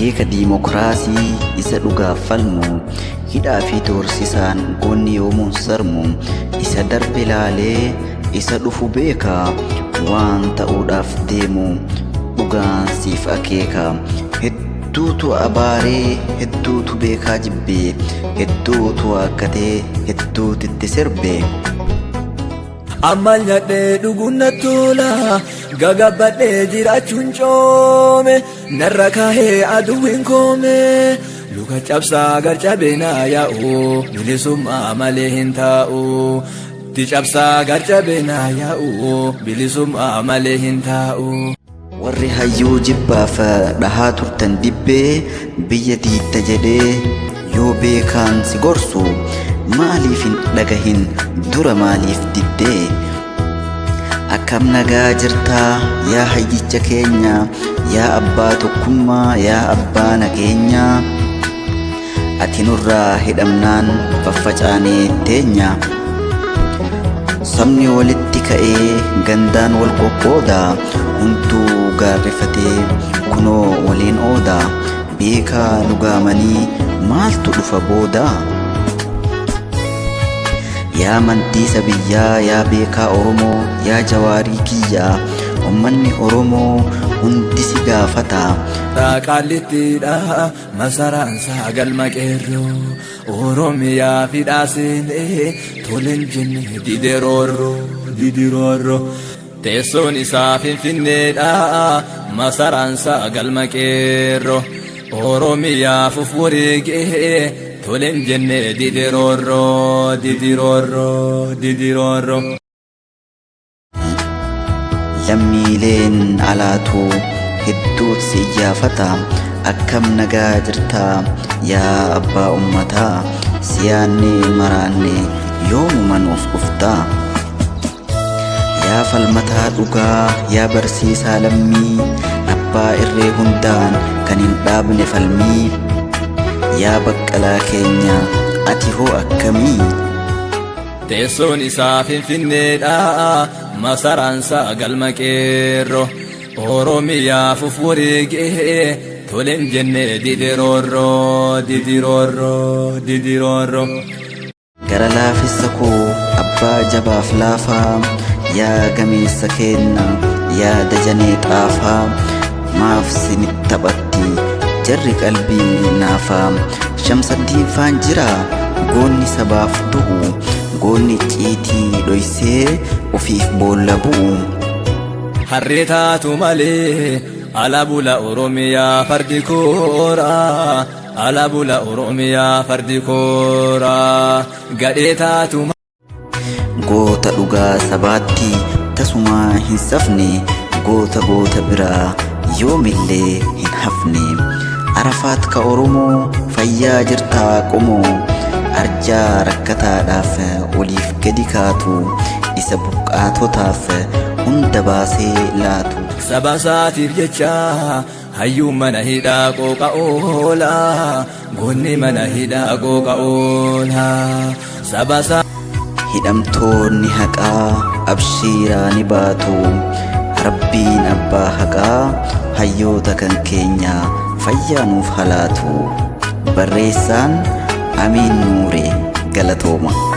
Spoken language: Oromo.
akeeka diimokiraasii isa dhugaaf falmu hidhaa fi doorsisaan goonni yoomuun sarmu isa darbe laalee isa dhufu beeka waan ta'uudhaaf deemu dhugaan siif akeeka hedduutu abaaree hedduutu beekaa jibbee hedduutu akkatee hedduutitti sirbe ammal nyadhee dhuguun nattola gagabbadhee jiraachuun coome narra kaahee aduwwiin koome luka cabsaa garcabee naa yaa'u bilisummaa malee hin taa'u ti cabsaa garcabee naa yaa'u bilisummaa malee hin taa'u. warri hayyuu jibbaaf dhahaa turtan dibbee biyya diidda jedhee yoo beekaan si gorsu maaliif hin dhagahin dura maaliif diddee akkam nagaa jirtaa yaa hayyicha keenya yaa abbaa tokkummaa yaa abbaa nageenya ati nurraa hidhamnaan faffacaanee teenya sabni walitti ka'ee gandaan wal qoqqooda hunduu gaarrefatee kunoo waliin ooda beekaa lugaamanii maaltu dhufa booda yaa mantiisa biyyaa yaa beekaa Oromoo yaa jawaarii kiyyaa ummanni Oromoo hundi si gaafata Qaallittiidha masaraan isaa galma qeerroo Oromiyaa fidhaaseenee toleen jenne didiroorro teessoon isaa Finfinneedha masaraan isaa galma qeerroo Oromiyaa fufwareegee toleen jenne didiroorro lammiileen alaatu hedduut si iyyaafata akkam nagaa jirtaa yaa abbaa ummataa siyaanne maraanne yoomuman of dhuftaa yaa falmataa dhugaa yaa barsiisaa lammii abbaa irree hundaan kan hin dhaabne falmii yaa baqqalaa keenya ati hoo akkamii teessoon isaa Finfinneedha masaraan isaa galma qeerroo Oromiyaa fufwareegee toleen jenne didiroorro gara laafessa koo abbaa jabaaf laafaa yaa gameessa keenna yaa dajanee xaafaa maaf sinit taphatti jarri qalbii naafaa Shamsaddiin jira goonni sabaaf du'u goonni ciitii dhoysee ofiif boolla bu'u harree taatu malee alabula Oromiyaa fardi kooraa alabula Oromiyaa fardi kooraa gadhee taatu goota dhugaa sabaatti tasumaa hin safne goota biraa yoomillee hin hafne arafaat ka Oromoo fayyaa jirtaa qomoo arjaa rakkataadhaaf oliif gadi kaatu isa buqqaatotaaf hunda baasee laatu saba isaatiif jecha hayyuun mana hidhaa qooqa oola goonni mana hidhaa qooqa oola saba isaa hidhamtoonni haqaa abshiiraa ni baatu rabbiin abbaa haqaa hayyoota kan keenya fayyaa nuuf halaatu barreessaan Amiin Nuuree galatooma.